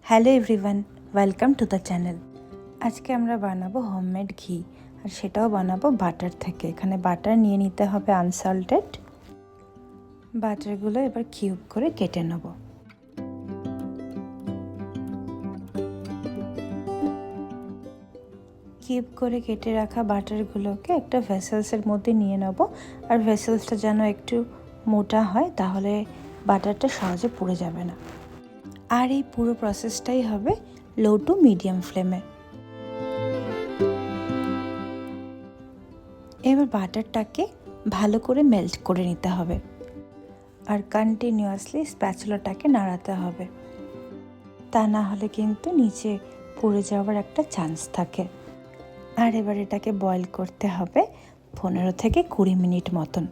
Hello everyone, welcome to the channel. আজকে আমরা বানাবো হোমমেড ঘি, আর সেটাও বানাবো বাটার থেকে। এখানে বাটার নিয়ে নিতে হবে আনসল্টেড। বাটারগুলো এবার কিউব করে কেটে নেব। কিউব করে কেটে রাখা বাটারগুলোকে একটা ভেসেলসের মধ্যে নিয়ে নেব। আর ভেসেলসটা যেন একটু মোটা হয়, তাহলে বাটারটা সহজে পুড়ে যাবে না। আর এই পুরো প্রসেসটাই হবে লো টু মিডিয়াম ফ্লেমে। এবার বাটারটাকে ভালো করে মেল্ট করে নিতে হবে, আর কন্টিনিউয়াসলি স্প্যাচুলাটাকে নাড়াতে হবে, তা না হলে কিন্তু নিচে পুড়ে যাওয়ার একটা চান্স থাকে। আর এবার এটাকে বয়েল করতে হবে 15 থেকে 20 মিনিট মতন।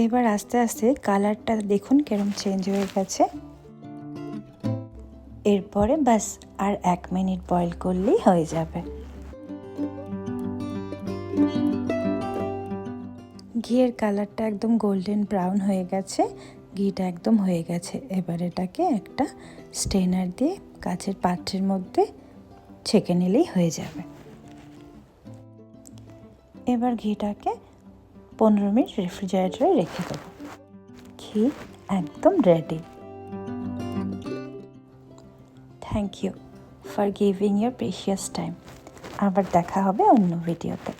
এবার আস্তে আস্তে কালারটা দেখুন কেরম চেঞ্জ হয়ে গেছে। এরপরে ব্যাস আর 1 মিনিট বয়েল করলেই হয়ে যাবে। ঘিয়ের কালারটা একদম গোল্ডেন ব্রাউন হয়ে গেছে, ঘিটা একদম হয়ে গেছে। এবার এটাকে একটা স্ট্রেনার দিয়ে কাচের পাত্রের মধ্যে ছেঁকে নিলেই হয়ে যাবে। এবার ঘিটাকে 15 মিনিট রেফ্রিজারেটরে রেখে দেবো। ঘি একদম ready. Thank you for giving your precious time. আবার দেখা হবে অন্য ভিডিওতে।